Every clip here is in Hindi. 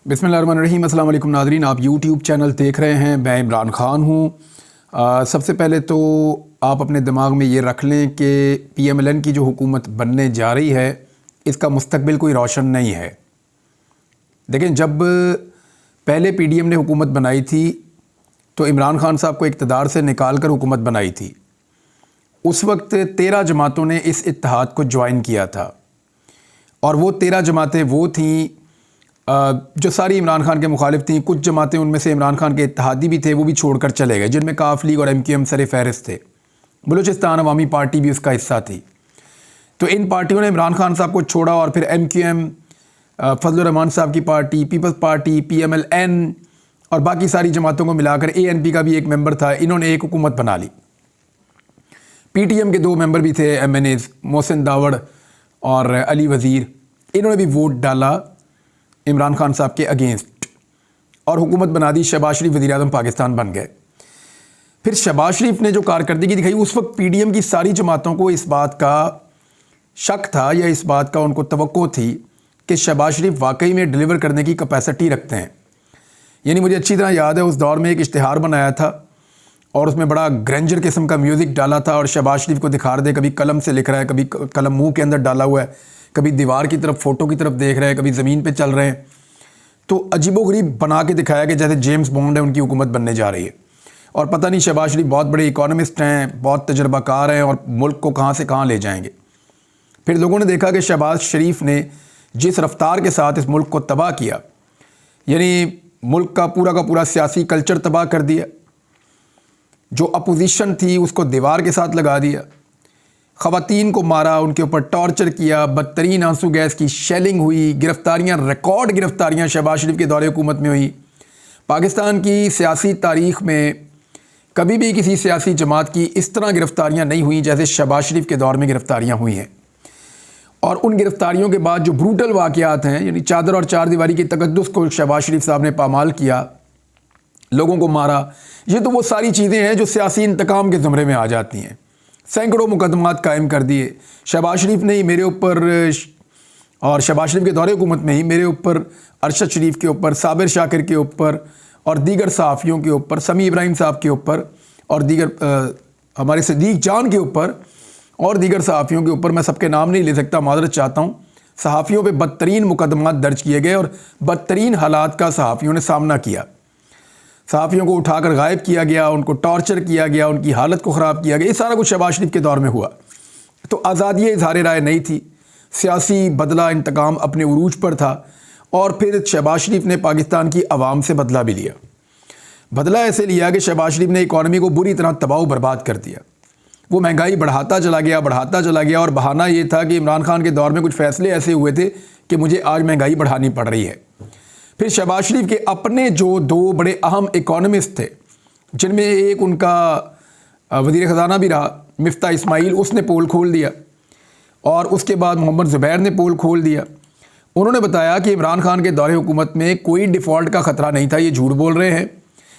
बिस्मिल्लाहिर्रहमानिर्रहीम। अस्सलाम वालेकुम नाज़रीन, आप यूट्यूब चैनल देख रहे हैं। मैं इमरान ख़ान हूँ। सबसे पहले तो आप अपने दिमाग में ये रख लें कि PMLN की जो हुकूमत बनने जा रही है इसका मुस्तकबिल कोई रोशन नहीं है। देखें, जब पहले PDM ने हुकूमत बनाई थी तो इमरान ख़ान साहब को इक़्तिदार से निकाल कर हुकूमत बनाई थी। उस वक्त 13 जमातों ने इस इत्तेहाद को ज्वाइन किया था और वो 13 जमातें वो थीं जो सारी इमरान खान के मुखालिफ थीं। कुछ जमातें उनमें से इमरान खान के इत्तेहादी भी थे, वो भी छोड़कर चले गए, जिनमें काफ लीग और MQM सर फहरिस्त थे। बलूचिस्तान अवामी पार्टी भी उसका हिस्सा थी। तो इन पार्टियों ने इमरान खान साहब को छोड़ा और फिर MQM, फजलुर रहमान साहब की पार्टी, पीपल्स पार्टी, PMLN और बाकी सारी जमातों को मिलाकर ANP का भी एक मेंबर था, इन्होंने एक हुकूमत बना ली। PTM के 2 मेंबर भी थे, MNAs, मोहसिन दावड़ और अली वज़ीर। इन्होंने भी वोट डाला इमरान खान साहब के अगेंस्ट और हुकूमत बना दी। शहबाज शरीफ वज़ीर आज़म पाकिस्तान बन गए। फिर शहबाज शरीफ ने जो कारकर्दगी दिखाई, उस वक्त PDM की सारी जमातों को इस बात का शक था या इस बात का उनको तवक्को थी कि शहबाज शरीफ वाकई में डिलीवर करने की कैपेसिटी रखते हैं। यानी मुझे अच्छी तरह याद है, उस दौर में एक इश्तिहार बनाया था और उसमें बड़ा ग्रेंजर किस्म का म्यूज़िक डाला था और शहबाज शरीफ को दिखा रहे थे, कभी कलम से लिख रहा है, कभी कलम मुंह के अंदर डाला हुआ है, कभी दीवार की तरफ, फ़ोटो की तरफ देख रहे हैं, कभी ज़मीन पे चल रहे हैं। तो अजीबोगरीब बना के दिखाया कि जैसे जेम्स बॉन्ड है, उनकी हुकूमत बनने जा रही है। और पता नहीं शहबाज शरीफ बहुत बड़े इकोनॉमिस्ट हैं, बहुत तजर्बाकार हैं और मुल्क को कहाँ से कहाँ ले जाएंगे। फिर लोगों ने देखा कि शहबाज शरीफ ने जिस रफ्तार के साथ इस मुल्क को तबाह किया, यानी मुल्क का पूरा सियासी कल्चर तबाह कर दिया, जो अपोजिशन थी उसको दीवार के साथ लगा दिया, ख़वातीन को मारा, उनके ऊपर टॉर्चर किया, बदतरीन आंसू गैस की शेलिंग हुई, गिरफ्तारियाँ, रिकॉर्ड गिरफ्तारियाँ शहबाज शरीफ के दौरे हुकूमत में हुई। पाकिस्तान की सियासी तारीख़ में कभी भी किसी सियासी जमात की इस तरह गिरफ्तारियाँ नहीं हुई जैसे शहबाज शरीफ के दौर में गिरफ्तारियाँ हुई हैं। और उन गिरफ्तारियों के बाद जो ब्रूटल वाक़यात हैं, यानी चादर और चार दीवारी की तकद्दुस को शहबाज शरीफ साहब ने पामाल किया, लोगों को मारा, ये तो वो सारी चीज़ें हैं जो सियासी इंतकाम के ज़मरे में आ जाती हैं। सैकड़ों मुकदमात कायम कर दिए शहबाज शरीफ ने ही मेरे ऊपर, और शहबाज शरीफ के दौरे हुकूमत में ही मेरे ऊपर, अरशद शरीफ के ऊपर, साबिर शाकिर के ऊपर और दीगर सहाफ़ियों के ऊपर, समी इब्राहिम साहब के ऊपर और दीगर हमारे सदीक जान के ऊपर और दीगर सहाफ़ियों के ऊपर, मैं सबके नाम नहीं ले सकता, माज़रत चाहता हूँ। सहाफ़ियों पे बदतरीन मुकदमात दर्ज किए गए और बदतरीन हालात का सहाफ़ियों ने सामना किया। सहाफ़ियों को उठाकर गायब किया गया, उनको टॉर्चर किया गया, उनकी हालत को ख़राब किया गया। ये सारा कुछ शहबाज शरीफ के दौर में हुआ। तो आज़ादी इज़हार राय नहीं थी, सियासी बदला इंतकाम अपने उरूज पर था। और फिर शहबाज शरीफ ने पाकिस्तान की आवाम से बदला भी लिया। बदला ऐसे लिया कि शहबाज शरीफ ने इकॉनमी को बुरी तरह तबाह बर्बाद कर दिया। वो महंगाई बढ़ाता चला गया और बहाना ये था कि इमरान खान के दौर में कुछ फ़ैसले ऐसे हुए थे कि मुझे आज महंगाई बढ़ानी पड़ रही है। फिर शहबाज शरीफ के अपने जो 2 बड़े अहम इकोनॉमिस्ट थे, जिनमें एक उनका वज़ीर ख़ज़ाना भी रहा, मिफ्ता इस्माइल, उसने पोल खोल दिया और उसके बाद मोहम्मद ज़ुबैर ने पोल खोल दिया। उन्होंने बताया कि इमरान खान के दौरे हुकूमत में कोई डिफ़ॉल्ट का ख़तरा नहीं था, ये झूठ बोल रहे हैं।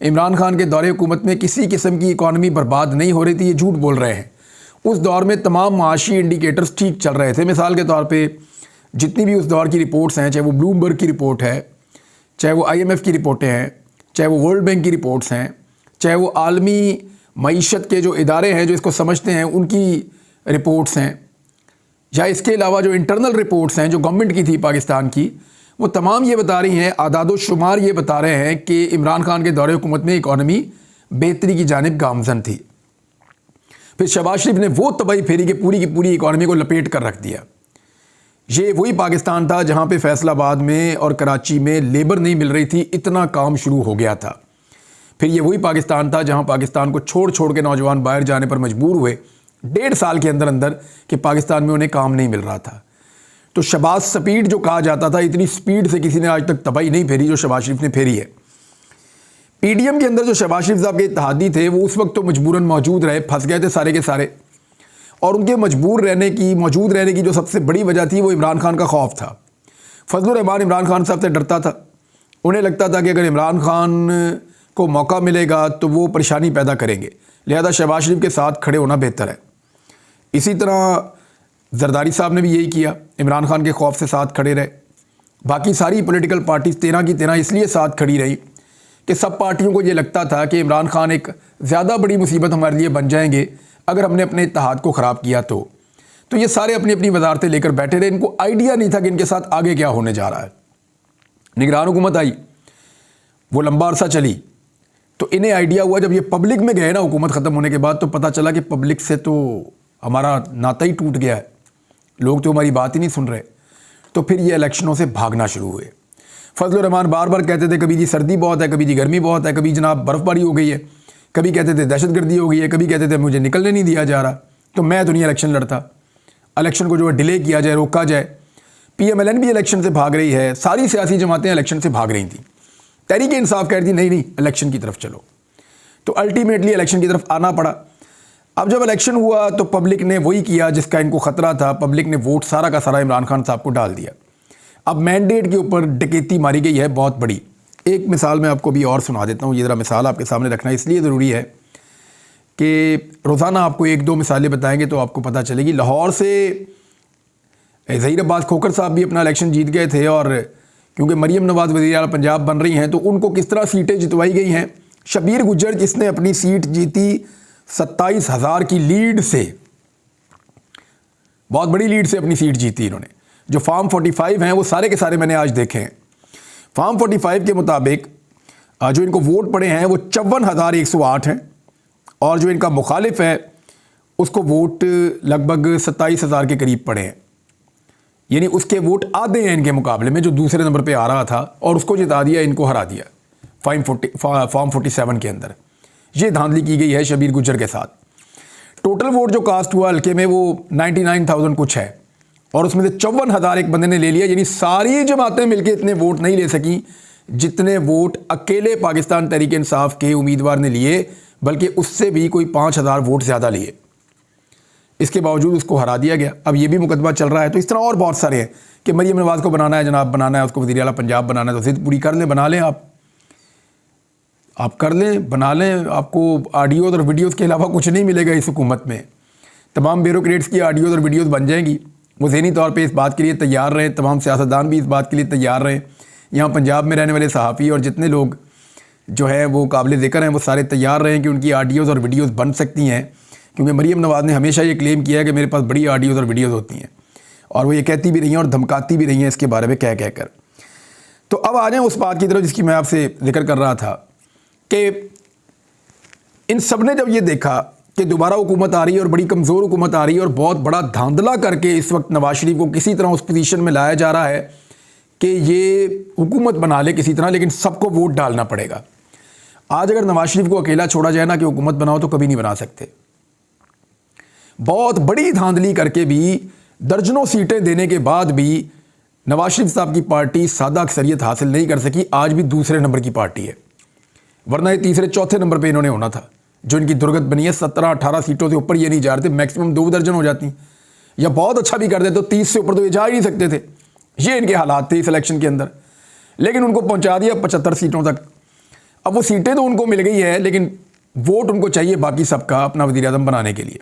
इमरान खान के दौरे हुकूमत में किसी किस्म की इकॉनमी बर्बाद नहीं हो रही थी, ये झूठ बोल रहे हैं। उस दौर में तमाम माशी इंडिकेटर्स ठीक चल रहे थे। मिसाल के तौर पर जितनी भी उस दौर की रिपोर्ट्स हैं, चाहे वो ब्लूमबर्ग की रिपोर्ट है, चाहे वो IMF की रिपोर्टें हैं, चाहे वो वर्ल्ड बैंक की रिपोर्ट्स हैं, चाहे वो आलमी मईशत के जो इदारे हैं जो इसको समझते हैं उनकी रिपोर्ट्स हैं, या इसके अलावा जो इंटरनल रिपोर्ट्स हैं जो गवर्नमेंट की थी पाकिस्तान की, वो तमाम ये बता रही हैं, आदादो शुमार ये बता रहे हैं कि इमरान खान के दौरे हुकूमत में इकॉनमी बेहतरी की जानिब गामज़न थी। फिर शहबाज शरीफ ने वो तबाही फेरी कि पूरी की पूरी इकॉनमी को लपेट कर रख दिया। ये वही पाकिस्तान था जहाँ पे फैसलाबाद में और कराची में लेबर नहीं मिल रही थी, इतना काम शुरू हो गया था। फिर ये वही पाकिस्तान था जहाँ पाकिस्तान को छोड़ के नौजवान बाहर जाने पर मजबूर हुए 1.5 साल के अंदर कि पाकिस्तान में उन्हें काम नहीं मिल रहा था। तो शहबाज स्पीड जो कहा जाता था, इतनी स्पीड से किसी ने आज तक तबाही नहीं फेरी जो शहबाज शरीफ ने फेरी है। PDM के अंदर जो शहबाज शरीफ साहब के इत्तेहादी थे वो उस वक्त तो मजबूरन मौजूद रहे, फंस गए थे सारे के सारे। और उनके मौजूद रहने की जो सबसे बड़ी वजह थी वो इमरान खान का खौफ था। फजलुर रहमान इमरान खान साहब से डरता था। उन्हें लगता था कि अगर इमरान खान को मौका मिलेगा तो वो परेशानी पैदा करेंगे, लिहाजा शहबाज शरीफ के साथ खड़े होना बेहतर है। इसी तरह जरदारी साहब ने भी यही किया, इमरान खान के खौफ से साथ खड़े रहे। बाकी सारी पॉलिटिकल पार्टीज 13 की 13 इसलिए साथ खड़ी रही कि सब पार्टियों को ये लगता था कि इमरान खान एक ज़्यादा बड़ी मुसीबत हमारे लिए बन जाएंगे अगर हमने अपने इत्तेहाद को ख़राब किया तो ये सारे अपनी अपनी वजारतें लेकर बैठे रहे। इनको आइडिया नहीं था कि इनके साथ आगे क्या होने जा रहा है। निगरान हुकूमत आई, वो लंबा अरसा चली, तो इन्हें आइडिया हुआ जब ये पब्लिक में गए ना हुकूमत ख़त्म होने के बाद, तो पता चला कि पब्लिक से तो हमारा नाता ही टूट गया है, लोग तो हमारी बात ही नहीं सुन रहे। तो फिर ये इलेक्शनों से भागना शुरू हुए। फजल रहमान बार बार कहते थे कभी जी सर्दी बहुत है, कभी जी गर्मी बहुत है, कभी जनाब बर्फ़बारी हो गई है, कभी कहते थे दहशतगर्दी हो गई है, कभी कहते थे मुझे निकलने नहीं दिया जा रहा। तो मैं तो नहीं इलेक्शन लड़ता, इलेक्शन को जो है डिले किया जाए, रोका जाए। PMLN भी इलेक्शन से भाग रही है, सारी सियासी जमातें इलेक्शन से भाग रही थी। तहरीक इंसाफ कह रही थी नहीं नहीं इलेक्शन की तरफ चलो, तो अल्टीमेटली इलेक्शन की तरफ आना पड़ा। अब जब इलेक्शन हुआ तो पब्लिक ने वही किया जिसका इनको ख़तरा था, पब्लिक ने वोट सारा का सारा इमरान खान साहब को डाल दिया। अब मैंडेट के ऊपर डकैती मारी गई है बहुत बड़ी। एक मिसाल मैं आपको भी और सुना देता हूँ, ये ज़रा मिसाल आपके सामने रखना इसलिए ज़रूरी है कि रोज़ाना आपको एक दो मिसालें बताएंगे तो आपको पता चलेगी। लाहौर से ज़हीर अब्बास खोखर साहब भी अपना इलेक्शन जीत गए थे, और क्योंकि मरीम नवाज़ वज़ीर आला पंजाब बन रही हैं तो उनको किस तरह सीटें जितवाई गई हैं। शबीर गुज्जर जिसने अपनी सीट जीती 27,000 की लीड से, बहुत बड़ी लीड से अपनी सीट जीती इन्होंने। जो फार्म 45 हैं वो सारे के सारे मैंने आज देखे हैं। फार्म 45 के मुताबिक जो इनको वोट पड़े हैं वो 54,108 हैं, और जो इनका मुखालिफ है उसको वोट लगभग 27,000 के करीब पड़े हैं, यानी उसके वोट आधे हैं इनके मुकाबले में, जो दूसरे नंबर पे आ रहा था, और उसको जिता दिया, इनको हरा दिया फॉर्म 47 के अंदर। ये धांधली की गई है शबीर गुज्जर के साथ। टोटल वोट जो कास्ट हुआ हल्के में वो 99,000 कुछ है, और उसमें से 54,000 एक बंदे ने ले लिया, यानी सारी जमातें मिलकर इतने वोट नहीं ले सकी जितने वोट अकेले पाकिस्तान तहरीक इंसाफ के उम्मीदवार ने लिए, बल्कि उससे भी कोई 5,000 वोट ज़्यादा लिए। इसके बावजूद उसको हरा दिया गया। अब ये भी मुकदमा चल रहा है। तो इस तरह और बहुत सारे हैं कि मरीम नवाज़ को बनाना है जनाब, बनाना है उसको वज़ीर आला पंजाब बनाना है, तो ज़िद पूरी कर लें, बना लें, आप कर लें, बना लें। आपको ऑडियोज़ और वीडियोज़ के अलावा कुछ नहीं मिलेगा इस हुकूमत में। तमाम ब्यूरोक्रेट्स की ऑडियोज़ और वीडियोज़ बन जाएंगी। वो ज़हनी तौर पे इस बात के लिए तैयार रहें, तमाम सियासतदान भी इस बात के लिए तैयार रहें। यहाँ पंजाब में रहने वाले सहाफ़ी और जितने लोग जो है वो काबिल ज़िक्र हैं, वो सारे तैयार रहें कि उनकी ऑडियोज़ और वीडियोज़ बन सकती हैं, क्योंकि मरीम नवाज़ ने हमेशा ये क्लेम किया है कि मेरे पास बड़ी ऑडियोज़ और वीडियोज़ होती हैं, और वो ये कहती भी रही हैं और धमकाती भी रही हैं इसके बारे में कह कर। तो अब आ जाएँ उस बात की तरफ जिसकी मैं आपसे जिक्र कर रहा था कि इन सब ने जब ये देखा कि दोबारा हुकूमत आ रही है और बड़ी कमज़ोर हुकूमत आ रही है, और बहुत बड़ा धांधला करके इस वक्त नवाज शरीफ को किसी तरह उस पोजीशन में लाया जा रहा है कि ये हुकूमत बना ले किसी तरह, लेकिन सबको वोट डालना पड़ेगा। आज अगर नवाज शरीफ को अकेला छोड़ा जाए ना कि हुकूमत बनाओ, तो कभी नहीं बना सकते। बहुत बड़ी धांधली करके भी, दर्जनों सीटें देने के बाद भी नवाज शरीफ साहब की पार्टी सादा अक्सरियत हासिल नहीं कर सकी। आज भी दूसरे नंबर की पार्टी है, वरना ये तीसरे चौथे नंबर पे इन्होंने होना था। जो इनकी दुर्गत बनी है, 17-18 सीटों से ऊपर ये नहीं जा रहे थे, मैक्सिमम 2 दर्जन हो जाती, या बहुत अच्छा भी कर देते तो 30 से ऊपर तो ये जा ही नहीं सकते थे। ये इनके हालात थे इस इलेक्शन के अंदर, लेकिन उनको पहुंचा दिया 75 सीटों तक। अब वो सीटें तो उनको मिल गई है, लेकिन वोट उनको चाहिए बाकी सबका अपना वज़ीर आज़म बनाने के लिए।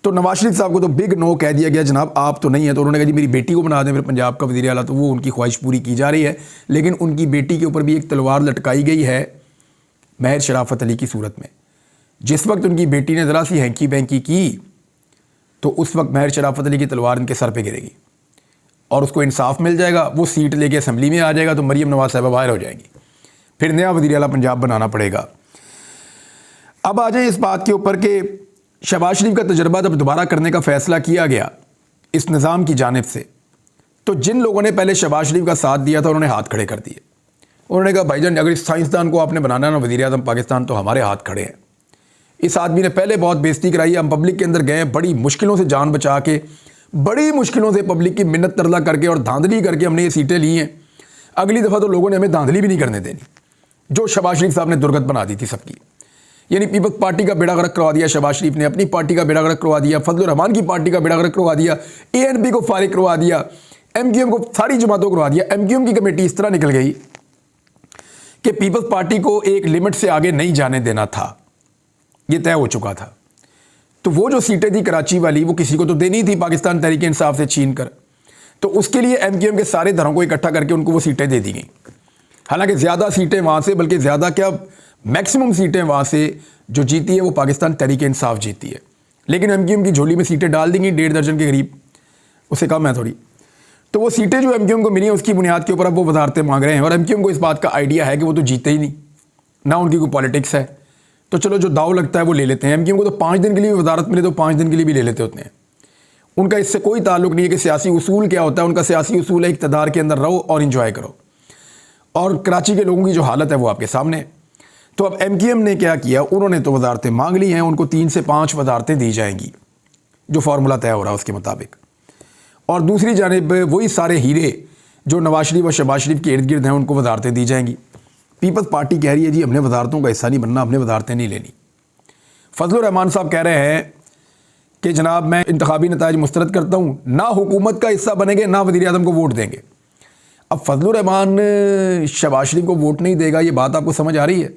तो नवाज शरीफ साहब को तो बिग नो कह दिया गया, जनाब आप तो नहीं है। तो उन्होंने कहा जी मेरी बेटी को बना दें फिर पंजाब का वज़ीर आला, तो वो उनकी ख्वाहिश पूरी की जा रही है। लेकिन उनकी बेटी के ऊपर भी एक तलवार लटकाई गई है महर शराफत अली की सूरत में। जिस वक्त उनकी बेटी ने ज़रा सी हैंकी बैंकी की, तो उस वक्त महर शराफत अली की तलवार इनके सर पे गिरेगी और उसको इंसाफ मिल जाएगा, वो सीट लेके असेंबली में आ जाएगा, तो मरीम नवाज़ साहबा बाहर हो जाएंगी, फिर नया वज़ीर आला पंजाब बनाना पड़ेगा। अब आ जाए इस बात के ऊपर कि शहबाज शरीफ का तजर्बा जब दोबारा करने का फ़ैसला किया गया इस निज़ाम की जानिब से, तो जिन लोगों ने पहले शहबाज शरीफ का साथ दिया था उन्होंने हाथ खड़े कर दिए। उन्होंने कहा भाईजान अगर इस साइंसदान को आपने बनाना है ना वज़ीर आज़म पाकिस्तान, तो हमारे हाथ खड़े हैं। इस आदमी ने पहले बहुत बेइज्जती कराई, हम पब्लिक के अंदर गए, बड़ी मुश्किलों से जान बचा के, बड़ी मुश्किलों से पब्लिक की मिन्नत तरला करके और धांधली करके हमने ये सीटें ली हैं। अगली दफ़ा तो लोगों ने हमें धांधली भी नहीं करने देनी, जो शहबाज शरीफ साहब ने दुर्गत बना दी थी सबकी। यानी पीपल्स पार्टी का बेड़ा गर्क करवा दिया शहबाज शरीफ ने, अपनी पार्टी का बेड़ा गर्क करवा दिया, फजल रहमान की पार्टी का बेड़ा गर्क करवा दिया, ANP को फारिग करवा दिया, MQM को, सारी जमातों को करवा दिया। MQM की कमेटी इस तरह निकल गई कि पीपल्स पार्टी को एक लिमिट से आगे नहीं जाने देना था, ये तय हो चुका था। तो वो जो सीटें थी कराची वाली, वो किसी को तो देनी थी पाकिस्तान तहरीक इंसाफ से छीन कर। तो उसके लिए MQM के सारे दरों को इकट्ठा करके उनको वो सीटें दे दी गई। हालांकि ज़्यादा सीटें वहाँ से, बल्कि ज़्यादा क्या मैक्सिमम सीटें वहाँ से जो जीती है वो पाकिस्तान तहरीक इंसाफ जीती है। लेकिन MQM की झोली में सीटें डाल दी गई 1.5 दर्जन के करीब, उससे कम है थोड़ी। तो वो सीटें जो MQM को मिली हैं उसकी बुनियाद के ऊपर अब वो वजारतें मांग रहे हैं। और MQM को इस बात का आइडिया है कि वो तो जीते ही नहीं, ना उनकी कोई पॉलिटिक्स है, तो चलो जो दाव लगता है वो ले लेते हैं। MQM को तो 5 दिन के लिए वजारत मिले तो 5 दिन के लिए भी ले लेते होते हैं। उनका इससे कोई ताल्लुक नहीं है कि सियासी उसूल क्या होता है। उनका सियासी उसूल है इक़्तिदार के अंदर रहो और इंजॉय करो। और कराची के लोगों की जो हालत है वो आपके सामने है। तो अब MQM ने क्या किया, उन्होंने तो वजारतें मांग ली हैं, उनको 3 से 5 वजारतें दी जाएंगी जो फार्मूला तय हो रहा है उसके मुताबिक। और दूसरी जानिब वही सारे हीरे जो नवाज शरीफ और शहबाज शरीफ के इर्द गिर्द हैं उनको वजारतें दी जाएंगी। पीपल्स पार्टी कह रही है जी हमने वजारतों का हिस्सा नहीं बनना, हमने वजारतें नहीं लेनी। फजलुर रहमान साहब कह रहे हैं कि जनाब मैं इंतखाबी नताइज मुस्तरद करता हूँ, ना हुकूमत का हिस्सा बनेंगे ना वज़ीर आज़म को वोट देंगे। अब फजलुर रहमान शहबाज शरीफ को वोट नहीं देगा, ये बात आपको समझ आ रही है?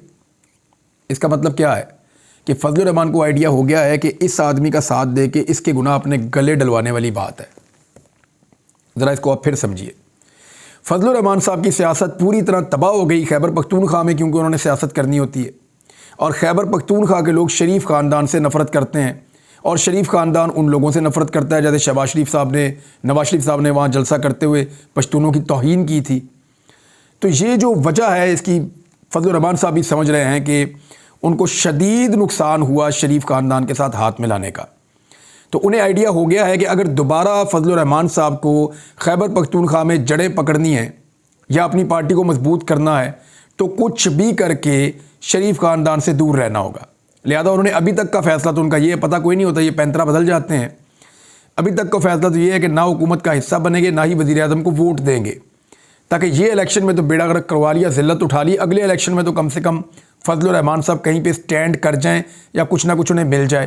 इसका मतलब क्या है कि फजलुर रहमान को आइडिया हो गया है कि इस आदमी का साथ दे के इसके गुनाह अपने गले डलवाने वाली बात है। ज़रा इसको आप फिर समझिए। फजलुर रहमान साहब की सियासत पूरी तरह तबाह हो गई खैबर पख्तूनख्वा में, क्योंकि उन्होंने सियासत करनी होती है। और खैबर पख्तूनख्वा के लोग शरीफ ख़ानदान से नफ़रत करते हैं और शरीफ ख़ानदान उन लोगों से नफ़रत करता है। जैसे शहबाज शरीफ साहब ने, नवाज शरीफ साहब ने वहाँ जलसा करते हुए पश्तूनों की तौहीन की थी। तो ये जो वजह है इसकी फजलुर रहमान साहब भी समझ रहे हैं कि उनको शदीद नुकसान हुआ शरीफ ख़ानदान के साथ हाथ मिलाने का। तो उन्हें आइडिया हो गया है कि अगर दोबारा फजलुर रहमान साहब को खैबर पख्तूनख्वा में जड़ें पकड़नी है या अपनी पार्टी को मजबूत करना है तो कुछ भी करके शरीफ ख़ानदान से दूर रहना होगा। लिहाजा उन्होंने अभी तक का फ़ैसला, तो उनका ये पता कोई नहीं होता, ये पैंतरा बदल जाते हैं। अभी तक का फ़ैसला तो ये है कि ना हुकूमत का हिस्सा बनेंगे ना ही वज़ीर आज़म को वोट देंगे, ताकि ये इलेक्शन में तो बेड़ा गर्क करवा लिया, ज़िल्लत उठा ली, अगले इलेक्शन में तो कम से कम फजलुर रहमान साहब कहीं पे स्टैंड कर जाएं या कुछ ना कुछ उन्हें मिल जाए।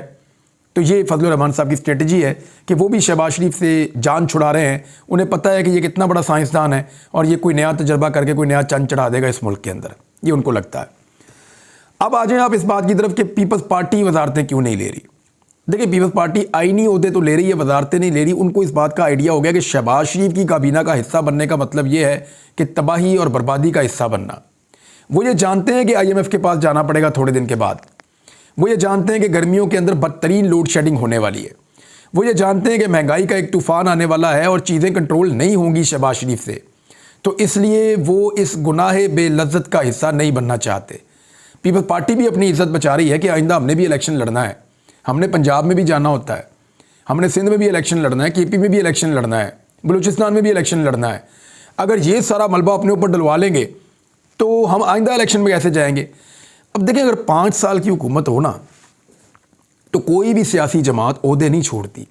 तो ये फजलुर रहमान साहब की स्ट्रेटजी है कि वो भी शहबाज शरीफ से जान छुड़ा रहे हैं। उन्हें पता है कि ये कितना बड़ा साइंसदान है और ये कोई नया तजर्बा करके कोई नया चंद चढ़ा देगा इस मुल्क के अंदर, ये उनको लगता है। अब आ जाएं आप इस बात की तरफ कि पीपल्स पार्टी वजारतें क्यों नहीं ले रही। देखिए, पीपल्स पार्टी आईनी ओहदे तो ले रही है, वजारतें नहीं ले रही। उनको इस बात का आइडिया हो गया कि शहबाज शरीफ की काबीना का हिस्सा बनने का मतलब ये है कि तबाही और बर्बादी का हिस्सा बनना। वो ये जानते हैं कि IMF के पास जाना पड़ेगा थोड़े दिन के बाद। वो ये जानते हैं कि गर्मियों के अंदर बदतरीन लोड शेडिंग होने वाली है। वो ये जानते हैं कि महंगाई का एक तूफ़ान आने वाला है और चीज़ें कंट्रोल नहीं होंगी शहबाज शरीफ से। तो इसलिए वो इस गुनाह बेलज्जत का हिस्सा नहीं बनना चाहते। पीपल्स पार्टी भी अपनी इज्जत बचा रही है कि आइंदा हमने भी इलेक्शन लड़ना है, हमने पंजाब में भी जाना होता है, हमने सिंध में भी इलेक्शन लड़ना है, KP में भी इलेक्शन लड़ना है, बलूचिस्तान में भी इलेक्शन लड़ना है। अगर ये सारा मलबा अपने ऊपर डलवा लेंगे तो हम आइंदा इलेक्शन में कैसे जाएंगे। अब देखें, अगर 5 साल की हुकूमत हो ना तो कोई भी सियासी जमात ओहदे नहीं छोड़ती।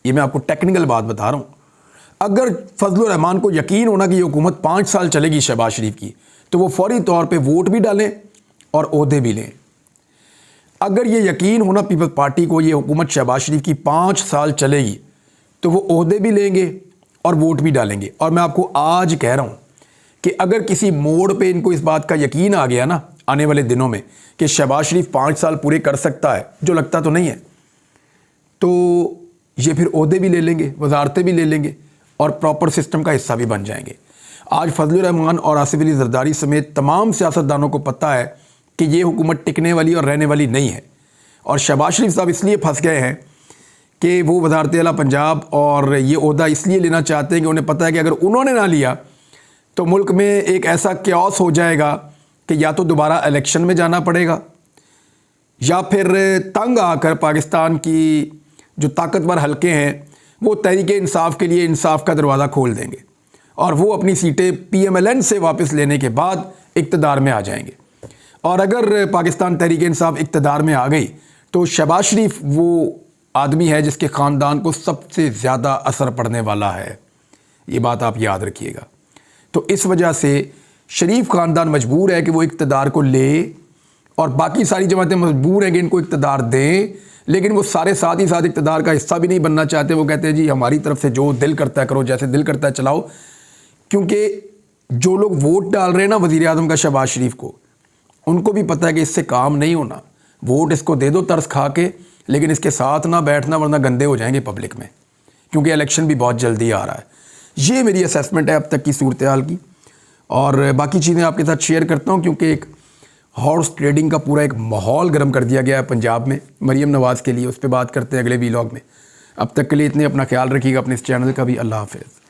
ये मैं आपको टेक्निकल बात बता रहा हूँ। अगर फजलुर रहमान को यकीन होना कि ये हुकूमत 5 साल चलेगी शहबाज शरीफ की, तो वो फौरी तौर पे वोट भी डालें और ओहदे भी लें। अगर ये यकीन होना पीपल्स पार्टी को ये हुकूमत शहबाज शरीफ की 5 साल चलेगी तो वो ओहदे भी लेंगे और वोट भी डालेंगे। और मैं आपको आज कह रहा हूँ कि अगर किसी मोड़ पे इनको इस बात का यकीन आ गया ना आने वाले दिनों में कि शहबाज शरीफ 5 साल पूरे कर सकता है, जो लगता तो नहीं है, तो ये फिर ओहदे भी ले लेंगे, वजारतें भी ले लेंगे और प्रॉपर सिस्टम का हिस्सा भी बन जाएंगे। आज फजलुर रहमान और आसिफ अली जरदारी समेत तमाम सियासतदानों को पता है कि ये हुकूमत टिकने वाली और रहने वाली नहीं है। और शहबाज शरीफ साहब इसलिए फंस गए हैं कि वो वजारत आला पंजाब और ये ओहदा इसलिए लेना चाहते हैं कि उन्हें पता है कि अगर उन्होंने ना लिया तो मुल्क में एक ऐसा क्यास हो जाएगा कि या तो दोबारा इलेक्शन में जाना पड़ेगा या फिर तंग आकर पाकिस्तान की जो ताकतवर हलके हैं वो तहरीक इंसाफ के लिए इंसाफ का दरवाज़ा खोल देंगे और वो अपनी सीटें PMLN से वापस लेने के बाद इक़्तिदार में आ जाएंगे। और अगर पाकिस्तान तहरीक इंसाफ इक़्तिदार में आ गई तो शहबाज शरीफ वो आदमी है जिसके ख़ानदान को सबसे ज़्यादा असर पड़ने वाला है। ये बात आप याद रखिएगा। तो इस वजह से शरीफ ख़ानदान मजबूर है कि वो इक़्तिदार को ले और बाकी सारी जमातें मजबूर हैं कि इनको इक़्तिदार दें, लेकिन वो सारे साथ ही साथ इक़्तिदार का हिस्सा भी नहीं बनना चाहते। वो कहते हैं जी हमारी तरफ से जो दिल करता है करो, जैसे दिल करता है चलाओ। क्योंकि जो लोग वोट डाल रहे हैं ना वज़ीर आज़म का शहबाज शरीफ को, उनको भी पता है कि इससे काम नहीं होना। वोट इसको दे दो तरस खा के, लेकिन इसके साथ ना बैठना वरना गंदे हो जाएंगे पब्लिक में, क्योंकि इलेक्शन भी बहुत जल्दी आ रहा है। ये मेरी असेसमेंट है अब तक की सूरत हाल की। और बाकी चीज़ें आपके साथ शेयर करता हूँ, क्योंकि एक हॉर्स ट्रेडिंग का पूरा एक माहौल गर्म कर दिया गया है पंजाब में मरीम नवाज़ के लिए। उस पर बात करते हैं अगले वीलॉग में। अब तक के लिए इतने, अपना ख्याल रखिएगा, अपने इस चैनल का भी। अल्लाह हाफ़िज़।